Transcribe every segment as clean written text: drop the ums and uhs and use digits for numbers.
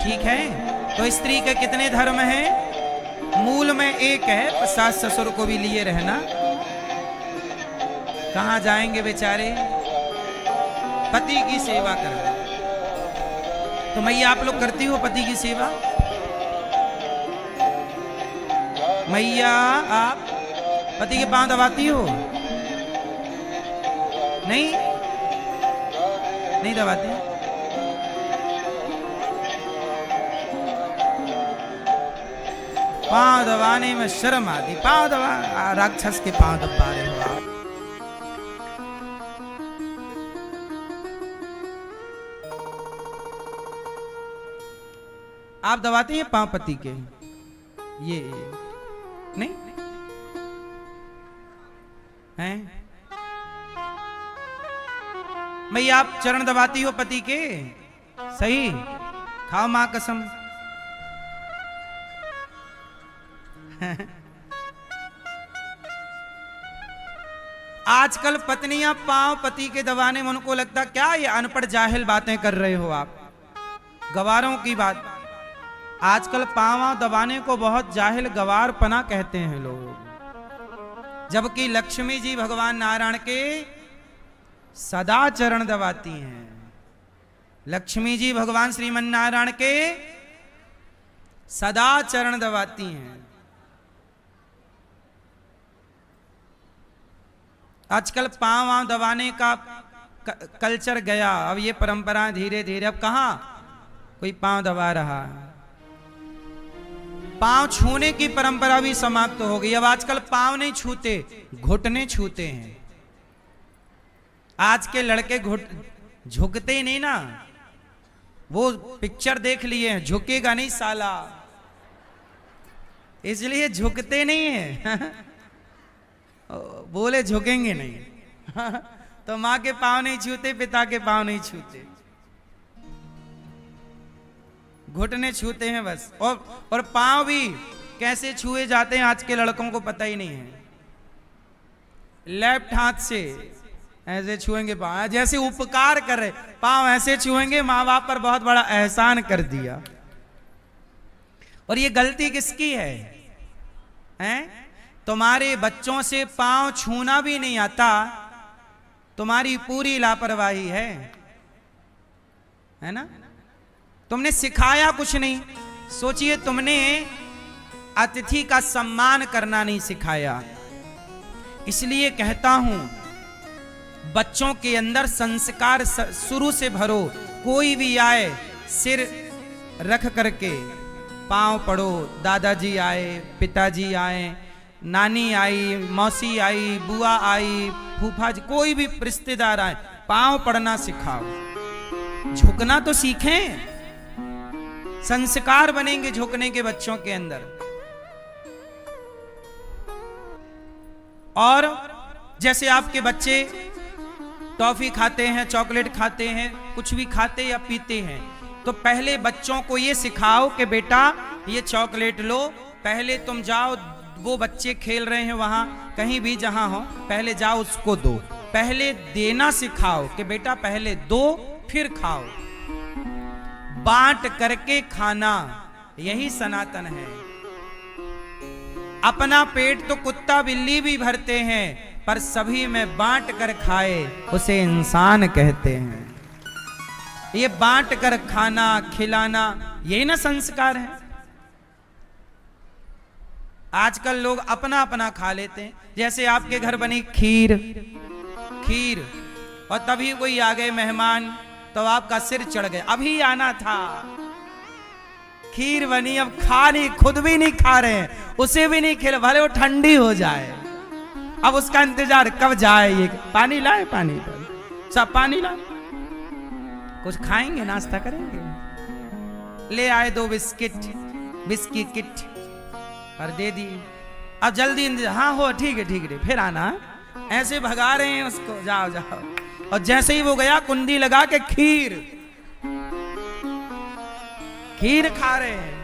ठीक है। तो स्त्री के कितने धर्म हैं? मूल में एक है, सास ससुर को भी लिए रहना। कहां जाएंगे बेचारे? पति की सेवा करना। तो मैया आप लोग करती हो पति की सेवा? मैया आप पति के पांव दबाती हो? नहीं नहीं दबाती? पांव दबाने में शर्म आती। पांव दबा, राक्षस के पांव दबा रहे हो आप। आप दबाते हैं पांव पति के? ये नहीं हैं? मैया आप चरण दबाती हो पति के? सही, खाओ मां कसम। आजकल पत्नियां पांव पति के दबाने में उनको लगता क्या ये अनपढ़ जाहिल बातें कर रहे हो आप, गवारों की बात। आजकल पांव दबाने को बहुत जाहिल गवारपना कहते हैं लोग, जबकि लक्ष्मी जी भगवान नारायण के सदा चरण दबाती हैं। लक्ष्मी जी भगवान श्रीमन नारायण के सदा चरण दबाती हैं। आजकल पांव दबाने का कल्चर गया, अब ये परंपरा धीरे धीरे, अब कहां कोई पांव दबा रहा है। पांव छूने की परंपरा भी समाप्त हो गई। अब आजकल पांव नहीं छूते, घुटने छूते हैं। आज के लड़के झुकते ही नहीं ना, वो पिक्चर देख लिए हैं, झुकेगा नहीं साला, इसलिए झुकते नहीं है। बोले झुकेंगे नहीं। तो माँ के पांव नहीं छूते, पिता के पांव नहीं छूते, घुटने छूते हैं बस। और पांव भी कैसे छुए जाते हैं आज के लड़कों को पता ही नहीं है। लेफ्ट हाथ से ऐसे छुएंगे पांव, जैसे उपकार कर रहे, पांव ऐसे छुएंगे, माँ बाप पर बहुत बड़ा एहसान कर दिया। और ये गलती किसकी है? हैं? तुम्हारे बच्चों से पांव छूना भी नहीं आता, तुम्हारी पूरी लापरवाही है ना? तुमने सिखाया कुछ नहीं। सोचिए, तुमने अतिथि का सम्मान करना नहीं सिखाया। इसलिए कहता हूं, बच्चों के अंदर संस्कार शुरू से भरो। कोई भी आए सिर रख करके पांव पड़ो। दादाजी आए, पिताजी आए, नानी आई, मौसी आई, बुआ आई, फूफा जी, कोई भी रिश्तेदार आए, पांव पड़ना सिखाओ। झुकना तो सीखें, संस्कार बनेंगे झुकने के बच्चों के अंदर। और जैसे आपके बच्चे टॉफी खाते हैं, चॉकलेट खाते हैं, कुछ भी खाते या पीते हैं, तो पहले बच्चों को ये सिखाओ कि बेटा ये चॉकलेट लो, पहले तुम जाओ, वो बच्चे खेल रहे हैं वहां कहीं भी जहां हो, पहले जाओ उसको दो। पहले देना सिखाओ कि बेटा पहले दो फिर खाओ। बांट करके खाना, यही सनातन है। अपना पेट तो कुत्ता बिल्ली भी भरते हैं, पर सभी में बांट कर खाए उसे इंसान कहते हैं। ये बांट कर खाना खिलाना, यही ना संस्कार है। आजकल लोग अपना अपना खा लेते हैं। जैसे आपके घर बनी खीर और तभी कोई आ गए मेहमान, तो आपका सिर चढ़ गया, अभी आना था। खीर बनी, अब खा नहीं, खुद भी नहीं खा रहे हैं, उसे भी नहीं खिला, भले वो ठंडी हो जाए। अब उसका इंतजार कब जाए। ये पानी लाए, पानी सब पानी लाए, कुछ खाएंगे, नाश्ता करेंगे। ले आए 2 बिस्की किट और दे दी। अब जल्दी, हाँ हो, ठीक है फिर आना। ऐसे भगा रहे हैं उसको, जाओ जाओ। और जैसे ही वो गया, कुंडी लगा के खीर खा रहे हैं।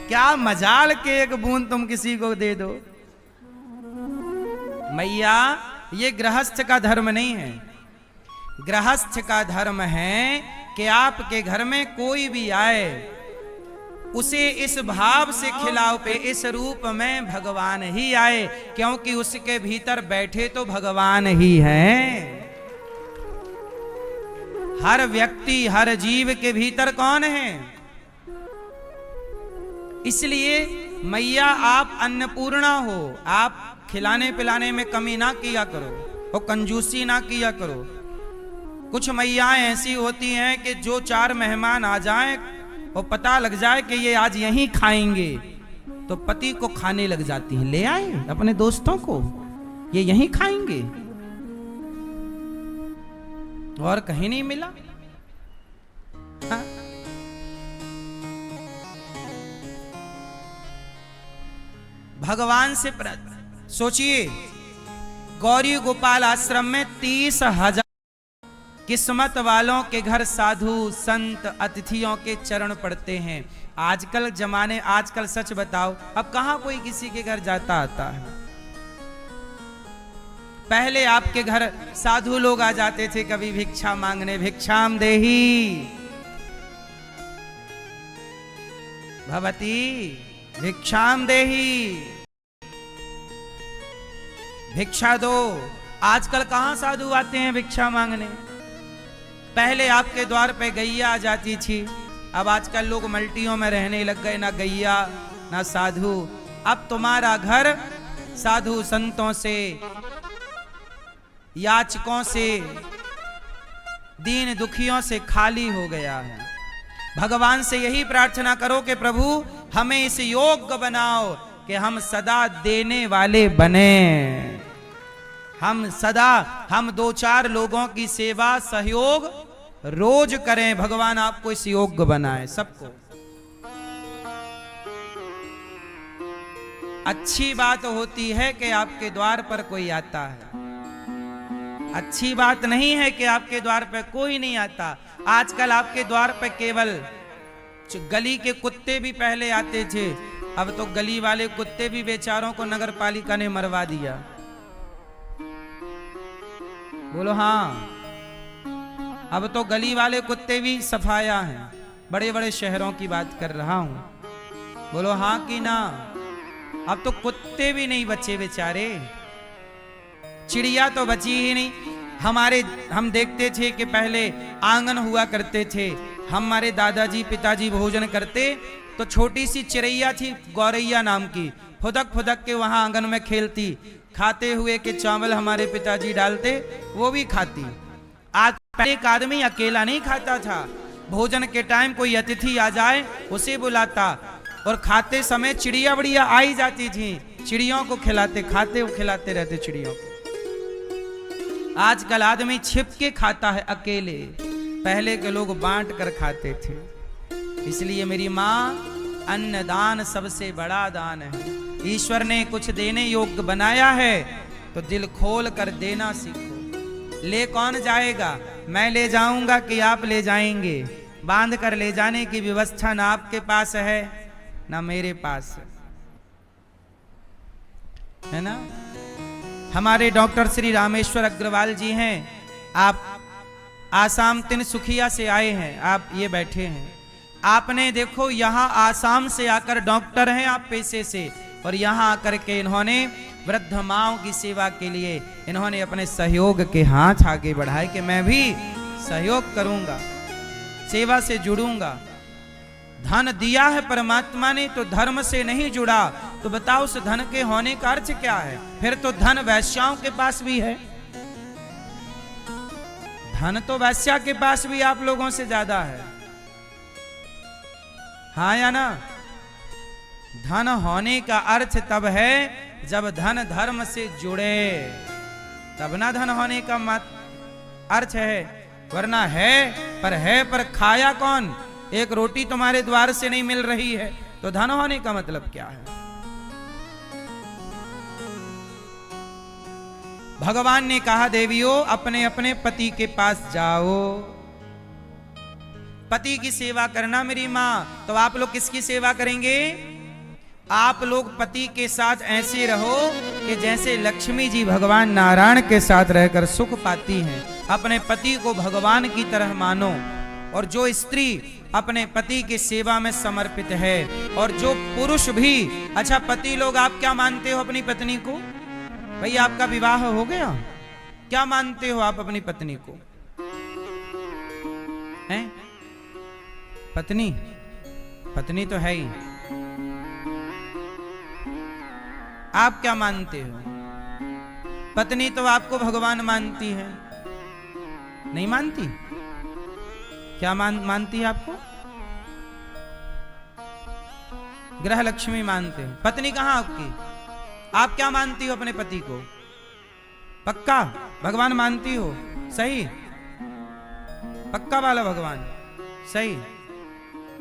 क्या मजाल के एक बूंद तुम किसी को दे दो। मैया, ये गृहस्थ का धर्म नहीं है। गृहस्थ का धर्म है कि आपके घर में कोई भी आए उसे इस भाव से खिलाओ पे इस रूप में भगवान ही आए, क्योंकि उसके भीतर बैठे तो भगवान ही हैं। हर व्यक्ति हर जीव के भीतर कौन है? इसलिए मैया आप अन्नपूर्णा हो, आप खिलाने पिलाने में कमी ना किया करो और कंजूसी ना किया करो। कुछ मैयाएं ऐसी होती हैं कि जो 4 मेहमान आ जाएं और पता लग जाए कि ये आज यहीं खाएंगे तो पति को खाने लग जाती हैं। ले आए अपने दोस्तों को, ये यहीं खाएंगे और कहीं नहीं मिला। हाँ? भगवान से सोचिए, गौरी गोपाल आश्रम में 30,000 किस्मत वालों के घर साधु संत अतिथियों के चरण पड़ते हैं। आजकल सच बताओ, अब कहां कोई किसी के घर जाता आता है? पहले आपके घर साधु लोग आ जाते थे कभी भिक्षा मांगने, भिक्षाम देही भवती भिक्षाम देही, भिक्षा दो। आजकल कहां साधु आते हैं भिक्षा मांगने? पहले आपके द्वार पे गैया आ जाती थी, अब आजकल लोग मल्टियों में रहने लग गए, ना गैया ना साधु। अब तुम्हारा घर साधु संतों से, याचकों से, दीन दुखियों से खाली हो गया है। भगवान से यही प्रार्थना करो कि प्रभु हमें इस योग्य बनाओ कि हम सदा देने वाले बने, हम 2-4 लोगों की सेवा सहयोग रोज करें। भगवान आपको इस योग्य बनाए सबको। अच्छी बात होती है कि आपके द्वार पर कोई आता है, अच्छी बात नहीं है कि आपके द्वार पर कोई नहीं आता। आजकल आपके द्वार पर केवल गली के कुत्ते भी पहले आते थे, अब तो गली वाले कुत्ते भी बेचारों को नगर पालिका ने मरवा दिया। बोलो हाँ, अब तो गली वाले कुत्ते भी सफाया हैं। बड़े बड़े शहरों की बात कर रहा हूं, बोलो हाँ कि ना। अब तो कुत्ते भी नहीं बचे बेचारे, चिड़िया तो बची ही नहीं। हम देखते थे कि पहले आंगन हुआ करते थे, हमारे दादाजी पिताजी भोजन करते तो छोटी सी चिड़ैया थी गौरैया नाम की, फुदक फुदक के वहां आंगन में खेलती, खाते हुए के चावल हमारे पिताजी डालते वो भी खाती। आज एक आदमी अकेला नहीं खाता था, भोजन के टाइम कोई अतिथि आ जाए उसे बुलाता और खाते समय चिड़िया बड़िया आई जाती थी, चिड़ियों को खिलाते, खाते वो खिलाते रहते चिड़ियों को। आजकल आदमी छिप के खाता है अकेले, पहले के लोग बांट कर खाते थे। इसलिए मेरी माँ, अन्नदान सबसे बड़ा दान है। ईश्वर ने कुछ देने योग्य बनाया है तो दिल खोल कर देना सीखो। ले कौन जाएगा? मैं ले जाऊंगा कि आप ले जाएंगे? बांध कर ले जाने की व्यवस्था ना आपके पास है ना मेरे पास है ना। हमारे डॉक्टर श्री रामेश्वर अग्रवाल जी हैं, आप आसाम तिनसुखिया से आए हैं, आप ये बैठे हैं। आपने देखो यहाँ आसाम से आकर डॉक्टर हैं आप पेशे से, और यहाँ आकर के इन्होंने वृद्ध माओं की सेवा के लिए इन्होंने अपने सहयोग के हाथ आगे बढ़ाए कि मैं भी सहयोग करूंगा, सेवा से जुड़ूंगा। धन दिया है परमात्मा ने तो धर्म से नहीं जुड़ा, तो बताओ उस धन के होने का अर्थ क्या है? फिर तो धन वैश्याओं के पास भी है, धन तो वैश्या के पास भी आप लोगों से ज्यादा है, हाँ या ना। धन होने का अर्थ तब है जब धन धर्म से जुड़े, तब ना धन होने का अर्थ है, वरना है पर खाया कौन? एक रोटी तुम्हारे द्वार से नहीं मिल रही है तो धन होने का मतलब क्या है? भगवान ने कहा देवियों अपने अपने पति के पास जाओ, पति की सेवा करना मेरी माँ। तो आप लोग किसकी सेवा करेंगे? आप लोग पति के साथ ऐसे रहो कि जैसे लक्ष्मी जी भगवान नारायण के साथ रहकर सुख पाती हैं। अपने पति को भगवान की तरह मानो और जो स्त्री अपने पति की सेवा में समर्पित है, और जो पुरुष भी। अच्छा पति लोग, आप क्या मानते हो अपनी पत्नी को? भाई आपका विवाह हो गया, क्या मानते हो आप अपनी पत्नी को? हैं? पत्नी, पत्नी तो है ही। आप क्या मानते हो? पत्नी तो आपको भगवान मानती है, नहीं मानती? क्या मानती है आपको? ग्रह लक्ष्मी मानते हो। पत्नी कहां आपकी? आप क्या मानती हो अपने पति को? पक्का भगवान मानती हो? सही, पक्का वाला भगवान, सही।